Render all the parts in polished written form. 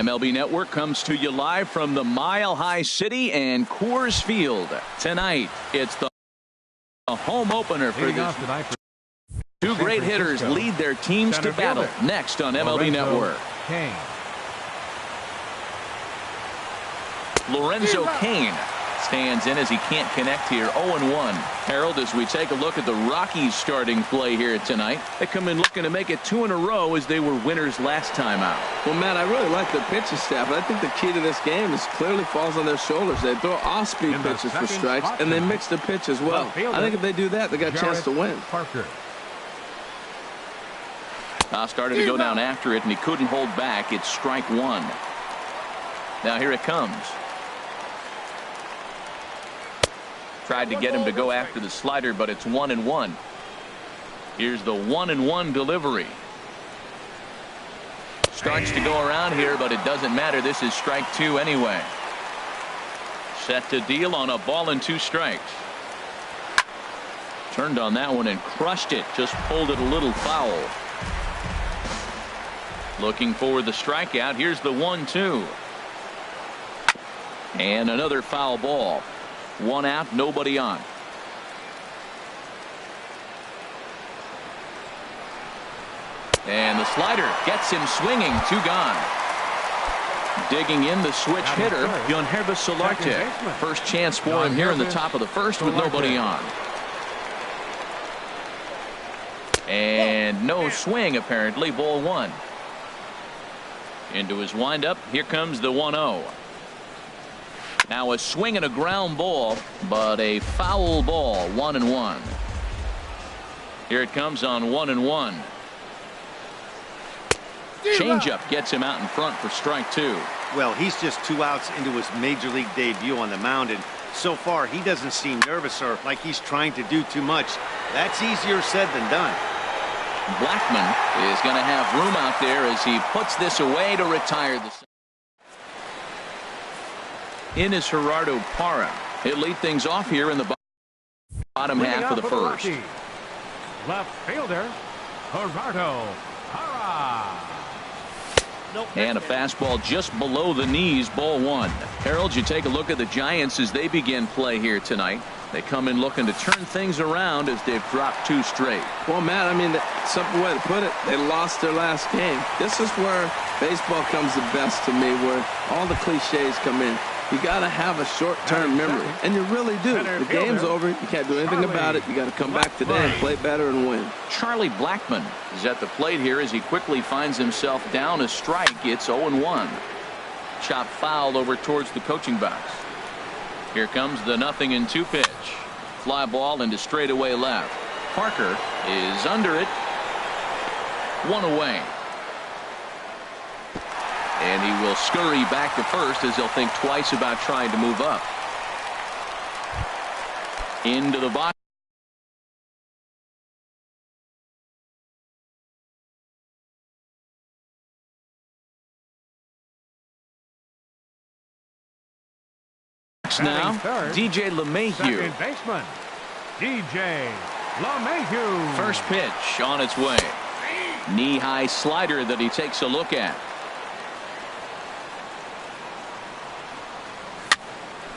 MLB Network comes to you live from the Mile High City and Coors Field. Tonight, it's the home opener for this. Two great hitters lead their teams to battle next on MLB Network. Lorenzo Cain stands in as he can't connect here. 0-1. Harold, as we take a look at the Rockies starting play here tonight, they come in looking to make it 2 in a row as they were winners last time out. Well, Matt, I really like the pitching staff, but I think the key to this game is clearly falls on their shoulders. They throw off-speed pitches for strikes, and they mix the pitch as well. I think if they do that, they got a chance to win. Started to go down after it, and he couldn't hold back. It's strike one. Now here it comes. Tried to get him to go after the slider, but it's 1-1. Here's the 1-1 delivery. Starts to go around here, but it doesn't matter. This is strike two anyway. Set to deal on a ball and 2 strikes. Turned on that one and crushed it. Just pulled it a little foul. Looking for the strikeout. Here's the 1-2. And another foul ball. 1 out, nobody on. And the slider gets him swinging. 2 gone. Digging in the switch hitter, Yonhervis Solarte. First chance for him here in the top of the first with nobody on. And no swing apparently. Ball 1. Into his windup. Here comes the 1-0. Now a swing and a ground ball, but a foul ball. 1-1. Here it comes on 1-1. Changeup gets him out in front for strike 2. Well, he's just 2 outs into his major league debut on the mound, and so far he doesn't seem nervous or like he's trying to do too much. That's easier said than done. Blackman is going to have room out there as he puts this away to retire the. In is Gerardo Parra. He'll lead things off here in the bottom half of the first. Left fielder, Gerardo Parra. And a fastball just below the knees. Ball 1. Harold, you take a look at the Giants as they begin play here tonight. They come in looking to turn things around as they've dropped 2 straight. Well, Matt, I mean, the simple way to put it, they lost their last game. This is where baseball comes the best to me, where all the cliches come in. You got to have a short-term memory, and you really do. The game's over. You can't do anything about it. You got to come back today and play better and win. Charlie Blackman is at the plate here as he quickly finds himself down a strike. It's 0-1. Chop fouled over towards the coaching box. Here comes the 0-2 pitch. Fly ball into straightaway left. Parker is under it. 1 away. And he will scurry back to first as he'll think twice about trying to move up. Into the box. Now, DJ LeMahieu. Second baseman, DJ LeMahieu. First pitch on its way. Knee-high slider that he takes a look at.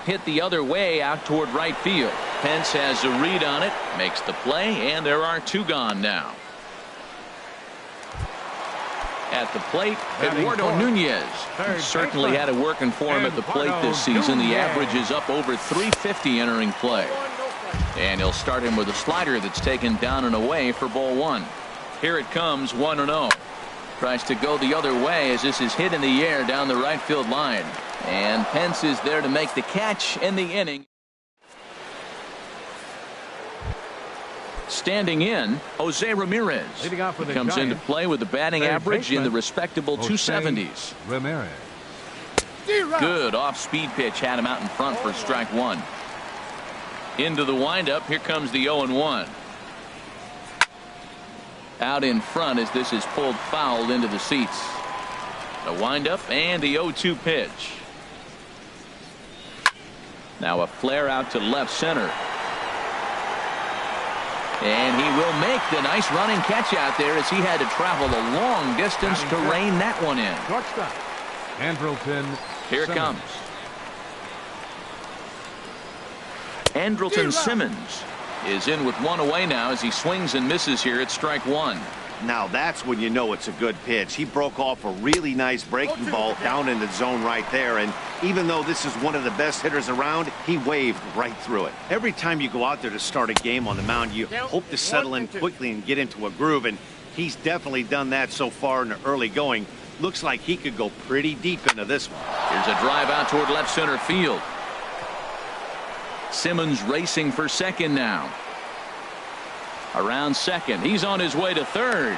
Hit the other way out toward right field. Pence has a read on it, makes the play, and there are 2 gone now. At the plate, Eduardo Nunez certainly had it working for him at the plate this season. The average is up over 350 entering play. And he'll start him with a slider that's taken down and away for ball 1. Here it comes, 1-0. Tries to go the other way as this is hit in the air down the right field line. And Pence is there to make the catch in the inning. Standing in, Jose Ramirez. Leading off with he comes into play with a batting average in the respectable 270s. Ramirez. Good off-speed pitch had him out in front for strike 1. Into the windup. Here comes the 0-1. Out in front as this is pulled foul into the seats. The windup and the 0-2 pitch. Now a flare out to left center. And he will make the nice running catch out there as he had to travel a long distance to rein that one in. Andrelton Here it Simmons. comes. Andrelton Simmons is in with one away now as he swings and misses here at strike one. Now that's when you know it's a good pitch. He broke off a really nice breaking ball down in the zone right there, and even though this is one of the best hitters around, he waved right through it. Every time you go out there to start a game on the mound, you hope to settle in quickly and get into a groove, and he's definitely done that so far in the early going. Looks like he could go pretty deep into this one. Here's a drive out toward left center field. Simmons racing for second now. Around second. He's on his way to third.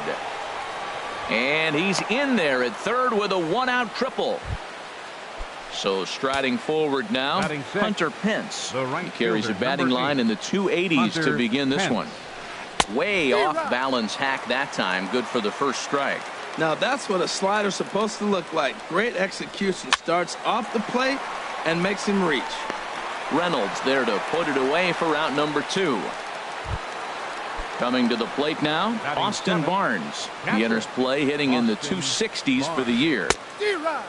And he's in there at third with a one-out triple. So striding forward now, Hunter Pence. He carries a batting line in the 280s to begin this one. Way off balance hack that time. Good for the first strike. Now that's what a slider's supposed to look like. Great execution. Starts off the plate and makes him reach. Reynolds there to put it away for out number two. Coming to the plate now, Austin Barnes. He enters play hitting in the 260s for the year.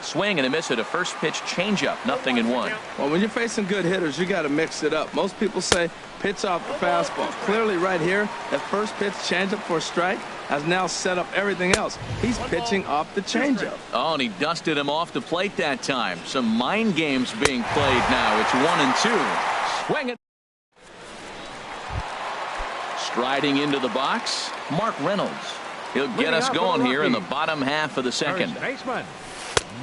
Swing and a miss at a first pitch changeup. 0-1. Well, when you're facing good hitters, you got to mix it up. Most people say pitch off the fastball. Clearly right here, that first pitch changeup for a strike has now set up everything else. He's pitching off the changeup. Oh, and he dusted him off the plate that time. Some mind games being played now. It's 1-2. Swing it. Striding into the box, Mark Reynolds. He'll get us going here in the bottom half of the second.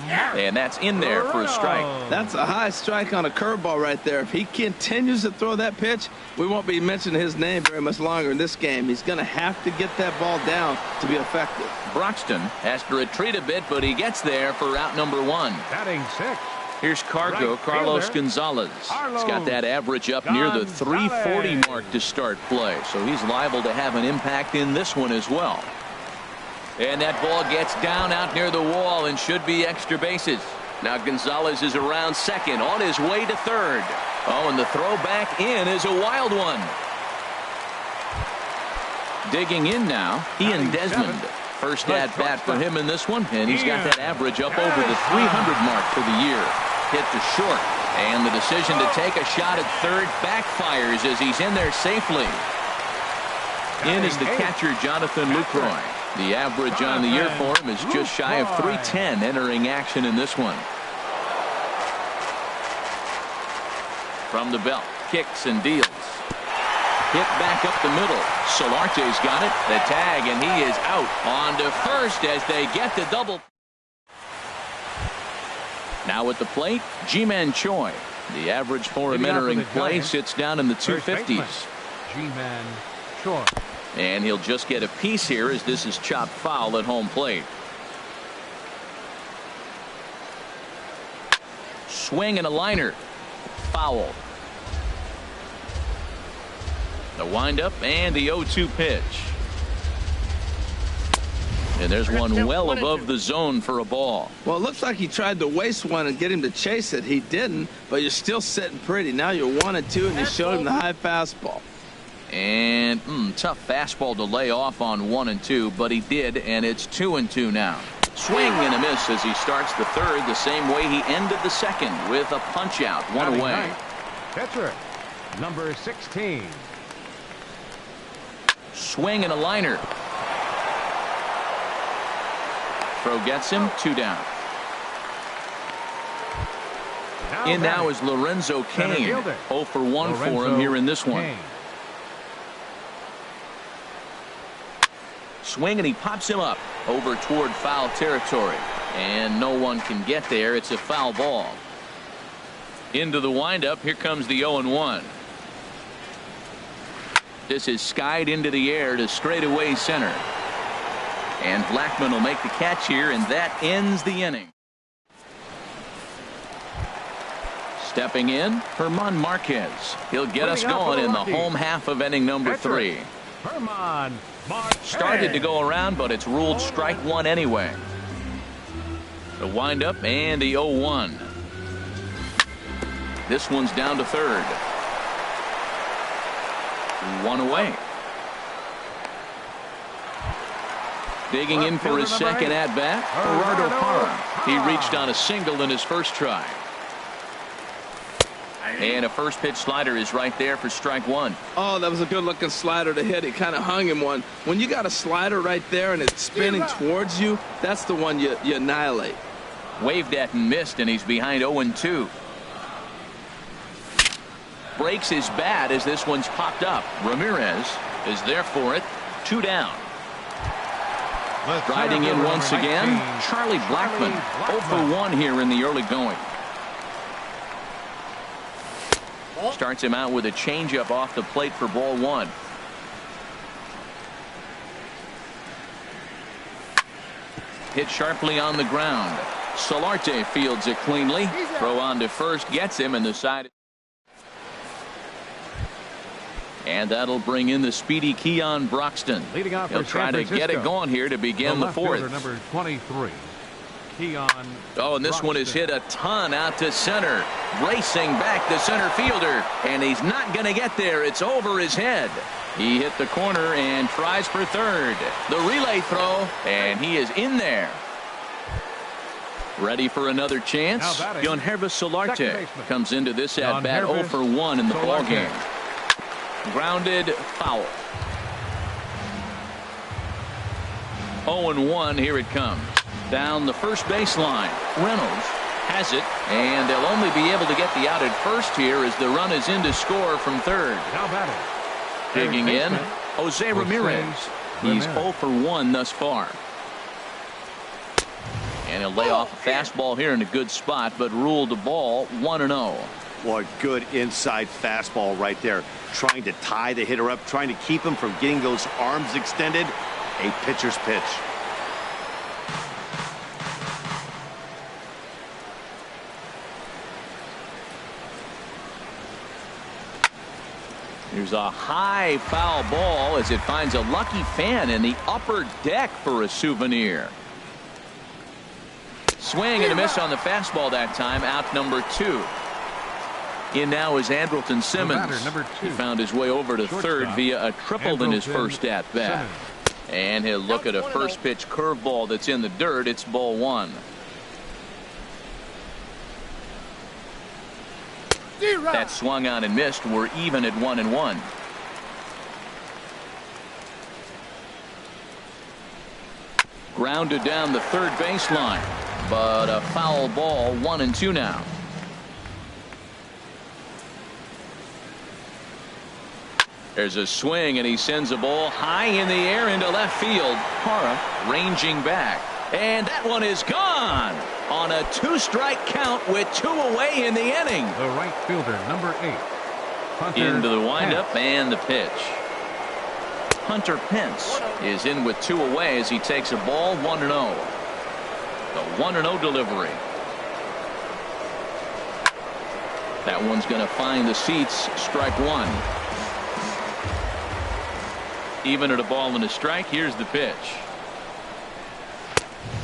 And that's in there for a strike. That's a high strike on a curveball right there. If he continues to throw that pitch, we won't be mentioning his name very much longer in this game. He's going to have to get that ball down to be effective. Broxton has to retreat a bit, but he gets there for out number one. Batting six. Here's Cargo, Carlos Gonzalez. He's got that average up near the 340 mark to start play, so he's liable to have an impact in this one as well. And that ball gets down out near the wall and should be extra bases. Now Gonzalez is around second, on his way to third. Oh, and the throw back in is a wild one. Digging in now, Ian Desmond. First at bat for him in this one, and he's got that average up over the 300 mark for the year. Hit to short, and the decision to take a shot at third backfires as he's in there safely. In is the catcher, Jonathan Lucroy. The average on the year for him is just shy of 310 entering action in this one. From the belt, kicks and deals. Hit back up the middle. Solarte's got it. The tag, and he is out. On to first as they get the double. Now at the plate, Ji-Man Choi. The average for him entering play sits down in the 250s. Ji-Man Choi. And he'll just get a piece here as this is chopped foul at home plate. Swing and a liner. Foul. The windup and the 0-2 pitch. And there's one well above the zone for a ball. Well, it looks like he tried to waste one and get him to chase it. He didn't, but you're still sitting pretty. Now you're 1-2, and you showed him the high fastball. And tough fastball to lay off on 1-2, but he did, and it's 2-2 now. Swing and a miss as he starts the third the same way he ended the second with a punch out, one away. Catcher, number 16. Swing and a liner. Throw gets him, 2 down. In now is Lorenzo Cain. 0 for 1 for him here in this one. Swing and he pops him up over toward foul territory. And no one can get there. It's a foul ball. Into the windup. Here comes the 0-1. This is skied into the air to straightaway center. And Blackman will make the catch here, and that ends the inning. Stepping in, Herman Marquez. He'll get us going in the home half of inning number 3. Herman Marquez. Started to go around, but it's ruled strike one anyway. The windup and the 0-1. This one's down to third. One away. Digging in for his second at-bat, Gerardo Parra. He reached on a single in his first try. And a first pitch slider is right there for strike one. Oh, that was a good-looking slider to hit. It kind of hung him one. When you got a slider right there and it's spinning towards you, that's the one you annihilate. Waved at and missed, and he's behind 0-2. Breaks his bat as this one's popped up. Ramirez is there for it. 2 down. Riding in once again, Charlie Blackmon. 0 for 1 here in the early going. Starts him out with a changeup off the plate for ball 1. Hit sharply on the ground. Solarte fields it cleanly. Throw on to first, gets him, and the side. And that'll bring in the speedy Keon Broxton. Leading off He'll try to get it going here to begin the fourth. Number 23, Keon. Oh, and this one is hit a ton out to center. Racing back the center fielder, and he's not going to get there. It's over his head. He hit the corner and tries for third. The relay throw, and he is in there. Ready for another chance. Yangervis Solarte comes into this at-bat 0 for 1 in the ballgame. Grounded foul. 0-1, here it comes. Down the first baseline. Reynolds has it, and they'll only be able to get the out at first here as the run is in to score from third. Digging in, Jose Ramirez. He's 0 for 1 thus far. And he'll lay off a fastball here in a good spot, but ruled the ball 1-0. What good inside fastball right there. Trying to tie the hitter up, trying to keep him from getting those arms extended. A pitcher's pitch. Here's a high foul ball as it finds a lucky fan in the upper deck for a souvenir. Swing and a miss on the fastball that time. Out number 2. In now is Andrelton Simmons. He found his way over to third via a triple in his first at bat. And he'll look at a first pitch curveball that's in the dirt. It's ball 1. That swung on and missed. We're even at 1-1. Grounded down the third baseline, but a foul ball. 1-2 now. There's a swing, and he sends a ball high in the air into left field. Parra ranging back, and that one is gone on a 2-strike count with 2 away in the inning. The right fielder, number 8. Hunter into the windup Pence. and the pitch. Hunter Pence is in with 2 away as he takes a ball. 1-0. The 1-0 delivery. That one's going to find the seats. Strike 1. Even at a ball and a strike. Here's the pitch.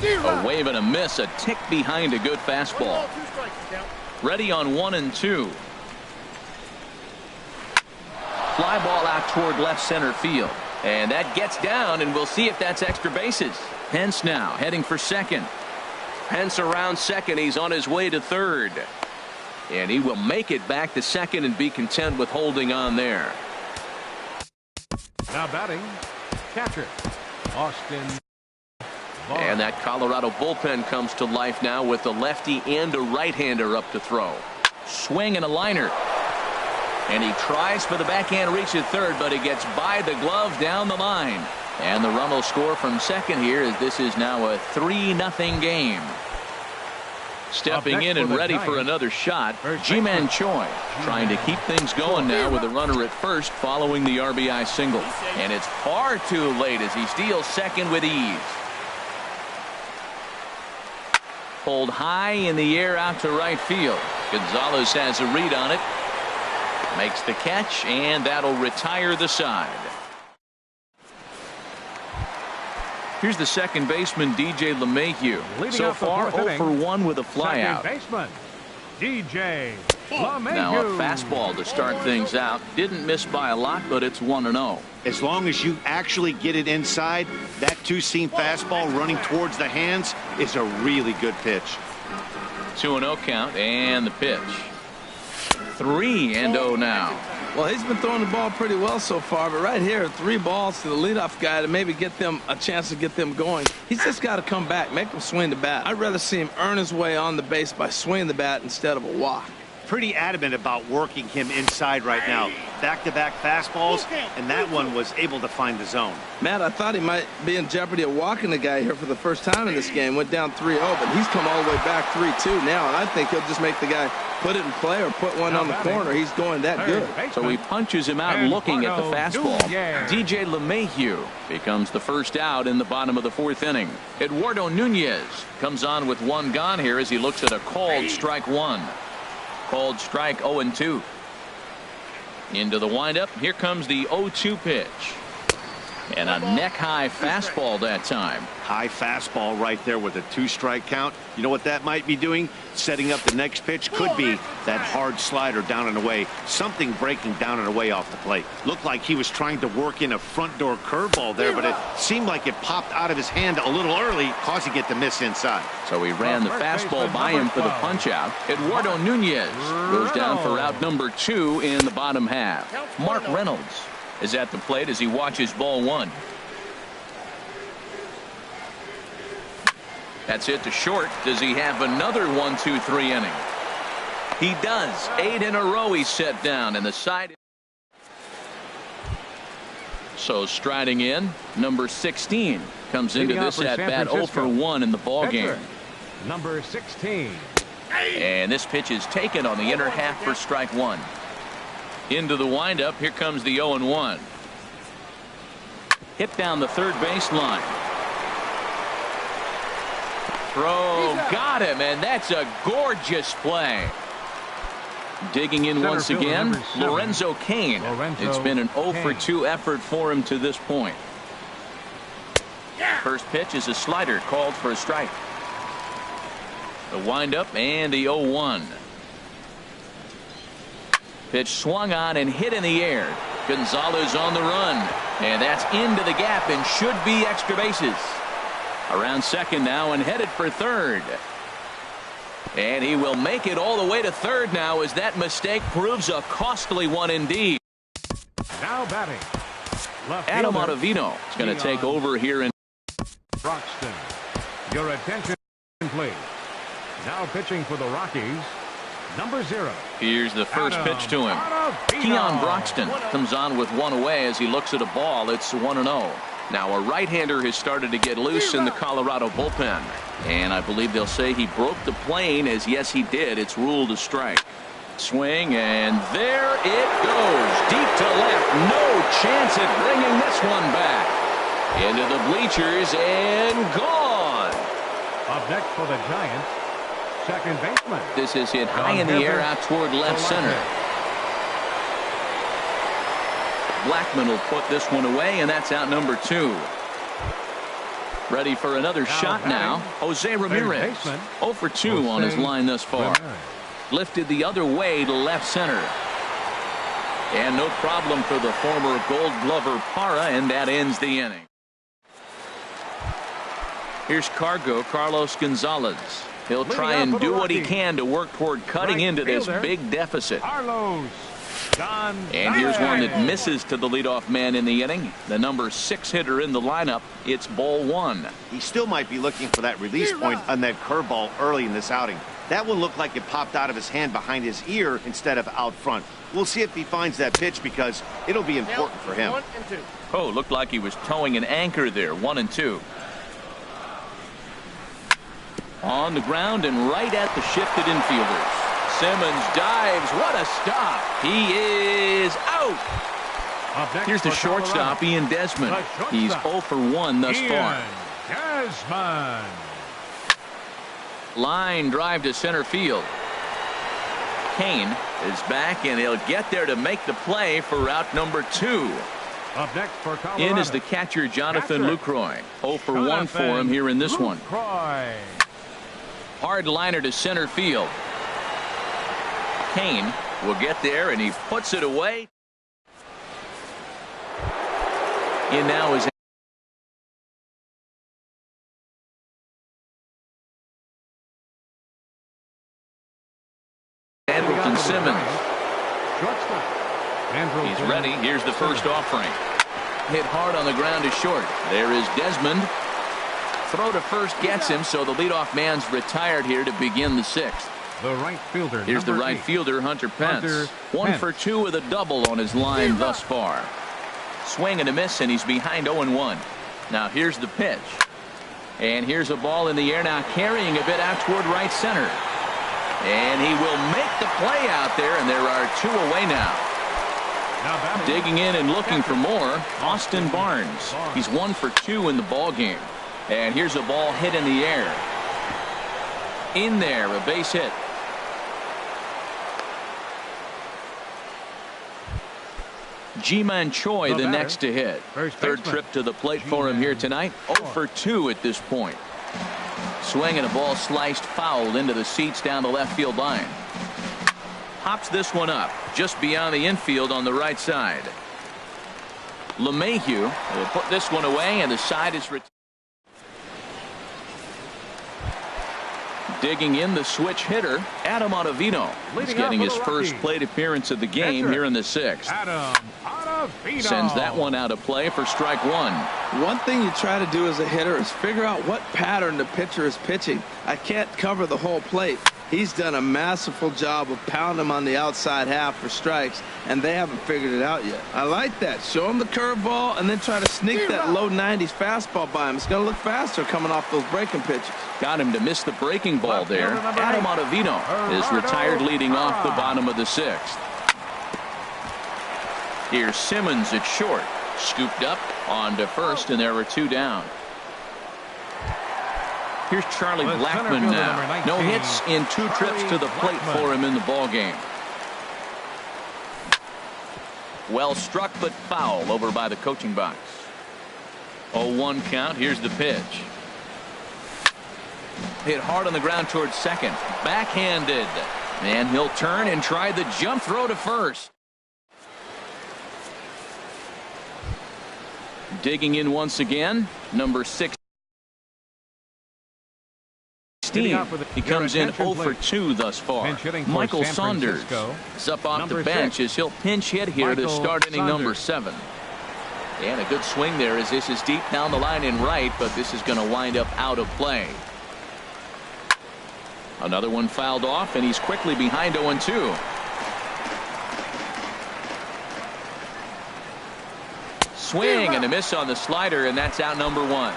A wave and a miss. A tick behind a good fastball. Ready on 1-2. Fly ball out toward left center field, and that gets down, and we'll see if that's extra bases. Pence now heading for second. Pence around second. He's on his way to third, and he will make it back to second and be content with holding on there. Now batting, catcher Austin. And that Colorado bullpen comes to life now with a lefty and a right-hander up to throw. Swing and a liner. And he tries for the backhand reach at third, but he gets by the glove down the line. And the run will score from second here as this is now a 3-0 game. Stepping in and ready for another shot, Ji-Man Choi trying to keep things going now with a runner at first following the RBI single. And it's far too late as he steals second with ease. Pulled high in the air out to right field. Gonzalez has a read on it. Makes the catch, and that'll retire the side. Here's the second baseman, DJ LeMahieu. So far, 0 for 1 with a flyout. Baseman, DJ LeMahieu. Now a fastball to start things out. Didn't miss by a lot, but it's 1-0. As long as you actually get it inside, that two-seam fastball running towards the hands is a really good pitch. 2-0 count and the pitch. 3-0 now. Well, he's been throwing the ball pretty well so far, but right here, 3 balls to the leadoff guy to maybe get them a chance to get them going. He's just got to come back, make them swing the bat. I'd rather see him earn his way on the base by swinging the bat instead of a walk. Pretty adamant about working him inside right now. Back-to-back fastballs, and that one was able to find the zone. Matt, I thought he might be in jeopardy of walking the guy here for the first time in this game. Went down 3-0, but he's come all the way back 3-2 now, and I think he'll just make the guy put it in play or put one on the corner. He's going that good. So he punches him out looking at the fastball. DJ LeMahieu becomes the first out in the bottom of the 4th inning. Eduardo Nunez comes on with 1 gone here as he looks at a called strike 1. Called strike 0-2. Into the windup. Here comes the 0-2 pitch. And a neck-high fastball that time. High fastball right there with a 2-strike count. You know what that might be doing? Setting up the next pitch. Could be that hard slider down and away. Something breaking down and away off the plate. Looked like he was trying to work in a front door curveball there, but it seemed like it popped out of his hand a little early, causing it to miss inside. So he ran the fastball by him for the punch out. Eduardo Nunez goes down for out number 2 in the bottom half. Mark Reynolds is at the plate as he watches ball 1. That's hit to short. Does he have another 1-2-3 inning? He does. 8 in a row he's set down, and the side. So striding in, number 16 comes into this at bat 0 for 1 in the ball game. Number 16. And this pitch is taken on the inner half for strike 1. Into the windup. Here comes the 0-1. Hit down the third baseline. Throw got him, and that's a gorgeous play. Digging in once again, Lorenzo Cain. It's been an 0 for 2 effort for him to this point. First pitch is a slider called for a strike. The windup and the 0-1. Pitch swung on and hit in the air. Gonzalez on the run, and that's into the gap and should be extra bases. Around second now and headed for third. And he will make it all the way to third now as that mistake proves a costly one indeed. Now batting. Adam Ottavino is going to take over here in Broxton. Your attention, please. Now pitching for the Rockies, number 0. Here's the first pitch to him. Keon Broxton comes on with 1 away as he looks at a ball. It's 1-0. Now a right-hander has started to get loose in the Colorado bullpen. And I believe they'll say he broke the plane, as yes he did. It's ruled a strike. Swing, and there it goes. Deep to left. No chance at bringing this one back. Into the bleachers and gone. Up next for the Giants, second baseman. This is hit high in the air out toward left center. Blackman will put this one away, and that's out number 2. Ready for another shot now. Jose Ramirez. 0 for 2 on his line thus far. Lifted the other way to left center. And no problem for the former Gold Glover Parra, and that ends the inning. Here's Carlos Gonzalez. He'll try and do what he can to work toward cutting into this big deficit. And here's one that misses to the leadoff man in the inning. The number 6 hitter in the lineup. It's ball 1. He still might be looking for that release point on that curveball early in this outing. That one looked like it popped out of his hand behind his ear instead of out front. We'll see if he finds that pitch because it'll be important for him. Oh, looked like he was towing an anchor there. 1-2. On the ground and right at the shifted infielders. Simmons dives. What a stop. He is out. Here's the shortstop, Ian Desmond. He's 0 for 1 thus far. Desmond. Line drive to center field. Cain is back, and he'll get there to make the play for out number 2. Up next for Colorado. In is the catcher, Jonathan Lucroy. 0 for 1 for him here in this one. Hard liner to center field. Cain will get there, and he puts it away. In now is Andrelton Simmons. He's ready. Here's the first offering. Hit hard on the ground is short. There is Desmond. Throw to first gets him, so the leadoff man's retired here to begin the sixth. The right fielder. Here's the right fielder, Hunter Pence. 1 for 2 with a double on his line thus far. Swing and a miss, and he's behind 0-1. Now here's the pitch. And here's a ball in the air now, carrying a bit out toward right center. And he will make the play out there, and there are 2 away now. Digging in and looking for more, Austin Barnes. He's 1 for 2 in the ball game. And here's a ball hit in the air. In there, a base hit. Ji-Man Choi, the next to hit. Third trip to the plate for him here tonight. 0 for 2 at this point. Swing and a ball sliced foul into the seats down the left field line. Hops this one up just beyond the infield on the right side. LeMahieu will put this one away, and the side is retired. Digging in, the switch hitter, Adam Ottavino. He's getting his first plate appearance of the game here in the sixth. Sends that one out of play for strike 1. One thing you try to do as a hitter is figure out what pattern the pitcher is pitching. I can't cover the whole plate. He's done a masterful job of pounding him on the outside half for strikes, and they haven't figured it out yet. I like that. Show him the curveball and then try to sneak that low 90s fastball by him. It's going to look faster coming off those breaking pitches. Got him to miss the breaking ball there. Adam Ottavino is retired leading off the bottom of the sixth. Here's Simmons at short. Scooped up onto first, and there were 2 down. Here's Charlie Blackmon now. No hits in 2 trips to the plate for him in the ball game. Well struck, but foul over by the coaching box. 0-1 count. Here's the pitch. Hit hard on the ground towards second. Backhanded. And he'll turn and try the jump throw to first. Digging in once again, number 6. He comes in 0 for 2 thus far. Michael Saunders is up off the bench as he'll pinch hit here to start inning number 7. And a good swing there as this is deep down the line in right, but this is going to wind up out of play. Another one fouled off, and he's quickly behind 0-2. Swing and a miss on the slider, and that's out number 1.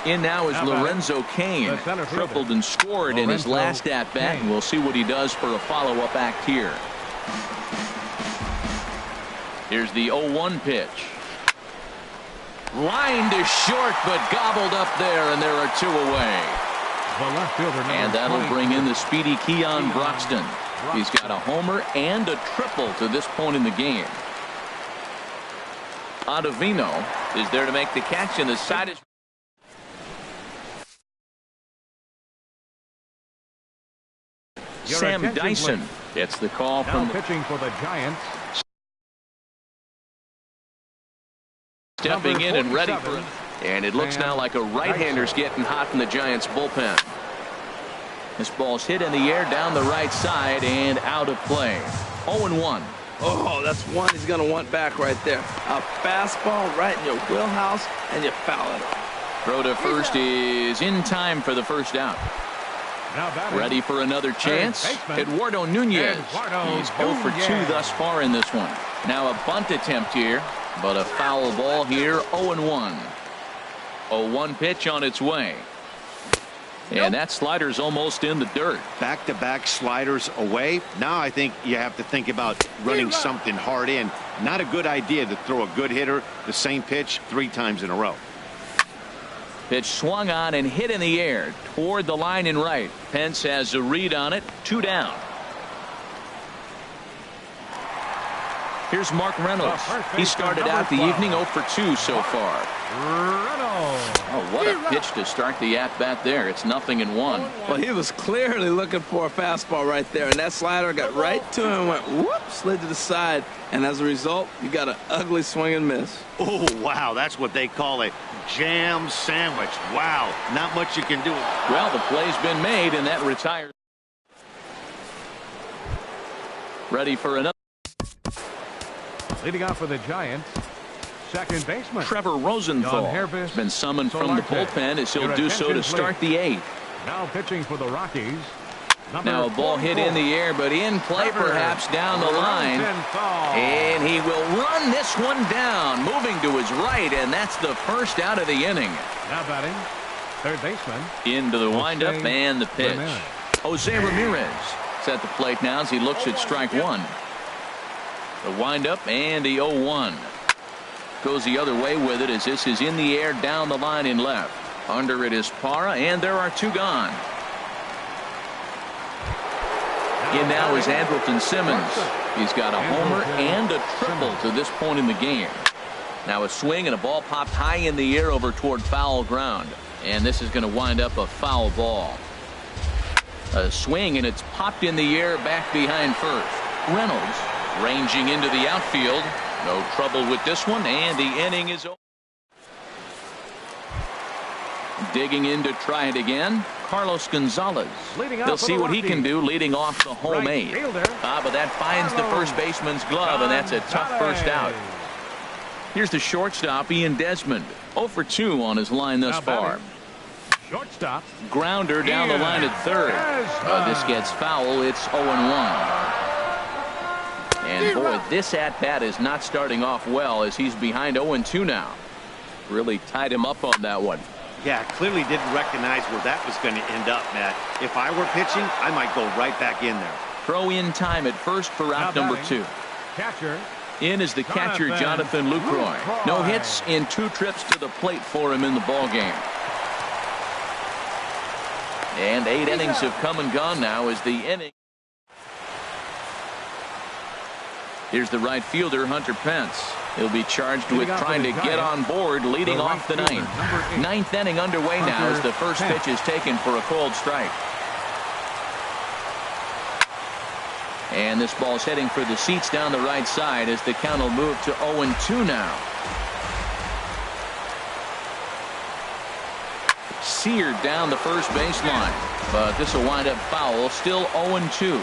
In now is Lorenzo Cain. Tripled and scored in his last at-bat, and we'll see what he does for a follow-up act here. Here's the 0-1 pitch. Line to short, but gobbled up there, and there are 2 away. And that'll bring in the speedy Keon Broxton. He's got a homer and a triple to this point in the game. Ottavino is there to make the catch, and the side is... Sam Dyson gets the call from pitching for the Giants. Stepping in and ready for it. And it looks now like a right-hander's getting hot in the Giants bullpen. This ball's hit in the air down the right side and out of play. 0-1. Oh, that's one he's going to want back right there. A fastball right in your wheelhouse, and you foul it off. Throw to first is in time for the first out. Ready for another chance. Eduardo Nunez. He's 0 for 2 thus far in this one. Now a bunt attempt here, but a foul ball here. 0-1. 0-1 pitch on its way. And that slider's almost in the dirt. Back-to-back sliders away. Now I think you have to think about running something hard in. Not a good idea to throw a good hitter the same pitch 3 times in a row. Pitch swung on and hit in the air toward the line in right. Pence has a read on it. 2 down. Here's Mark Reynolds. He started out the evening 0 for 2 so far. Oh, what a pitch to start the at-bat there. It's 0-1. Well, he was clearly looking for a fastball right there, and that slider got right to him and went whoop, slid to the side, and as a result, you got an ugly swing and miss. Oh, wow, that's what they call a jam sandwich. Wow, not much you can do. Well, the play's been made, and that retires. Ready for another. Leading off for the Giants, second baseman Trevor Rosenthal has been summoned from the bullpen as he'll do so to start the 8th. Now pitching for the Rockies. Now a ball hit in the air, but in play perhaps down the line. And he will run this one down, moving to his right, and that's the first out of the inning. Now batting, third baseman. Into the windup and the pitch. Jose Ramirez is at the plate now as he looks at strike 1. The windup and the 0-1. Goes the other way with it as this is in the air down the line in left. Under it is Parra, and there are 2 gone. In now is Andrelton Simmons. He's got a homer and a triple to this point in the game. Now a swing and a ball popped high in the air over toward foul ground. And this is going to wind up a foul ball. A swing, and it's popped in the air back behind first. Reynolds ranging into the outfield. No trouble with this one, and the inning is over. Digging in to try it again, Carlos Gonzalez. They'll see what he can do leading off the home 8. But that finds the first baseman's glove, and that's a tough first out. Here's the shortstop, Ian Desmond. 0 for 2 on his line thus far. Shortstop. Grounder down the line at third. This gets foul. It's 0-1. And boy, this at-bat is not starting off well as he's behind 0-2 now. Really tied him up on that one. Yeah, clearly didn't recognize where that was going to end up, Matt. If I were pitching, I might go right back in there. Throw in time at first for out number 2. Catcher. In is the catcher, Jonathan Lucroy. No hits in 2 trips to the plate for him in the ballgame. And 8 innings have come and gone now as the inning. Here's the right fielder, Hunter Pence. He'll be charged with trying to get on board, leading off the 9th. 9th inning underway now as the first pitch is taken for a cold strike. And this ball's heading for the seats down the right side as the count will move to 0-2 now. Seared down the first baseline, but this will wind up foul. Still 0-2.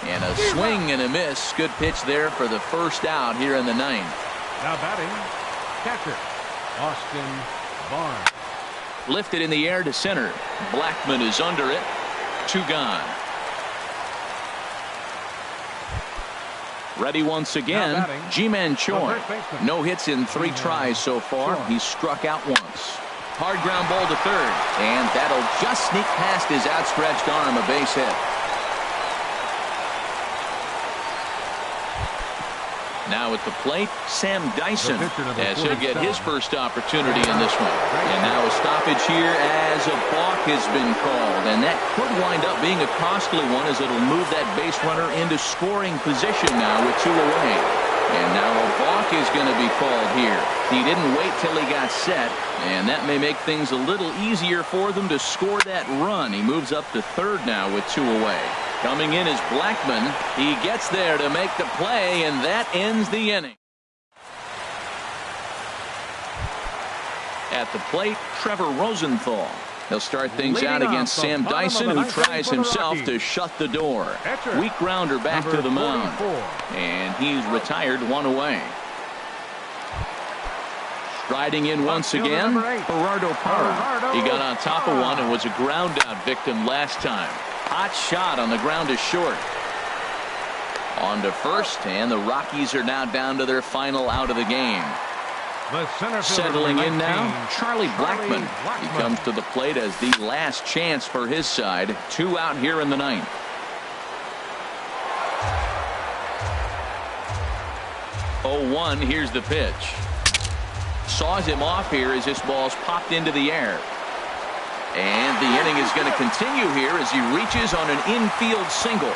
And a swing and a miss. Good pitch there for the first out here in the 9th. Now batting, catcher, Austin Barnes. Lifted in the air to center. Blackman is under it. 2 gone. Ready once again, Ji-Man Choi. No hits in 3 tries so far. He's struck out once. Hard ground ball to third. And that'll just sneak past his outstretched arm, a base hit. Now at the plate, Sam Dyson, as he'll get his first opportunity in this one. And now a stoppage here as a balk has been called. And that could wind up being a costly one as it'll move that base runner into scoring position now with 2 away. And now a balk is going to be called here. He didn't wait till he got set, and that may make things a little easier for them to score that run. He moves up to third now with 2 away. Coming in is Blackman. He gets there to make the play, and that ends the inning. At the plate, Trevor Rosenthal. He'll start things out against Sam Dyson, who tries himself to shut the door. Weak grounder back to the mound. And he's retired 1 away. Striding in once again, Gerardo Parra. He got on top of one and was a ground out victim last time. Hot shot on the ground is short. On to first, and the Rockies are now down to their final out of the game. Settling in now, Charlie Blackman. He comes to the plate as the last chance for his side. 2 out here in the 9th. Oh, 1, here's the pitch. Saws him off here as this ball's popped into the air. And the inning is going to continue here as he reaches on an infield single.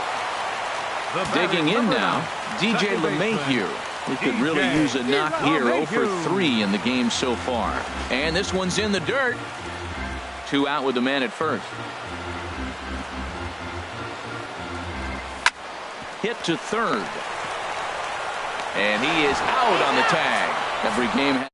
Digging in now, DJ LeMahieu. He could really use a knock here. 0 for 3 in the game so far. And this one's in the dirt. 2 out with the man at first. Hit to third. And he is out on the tag. Every game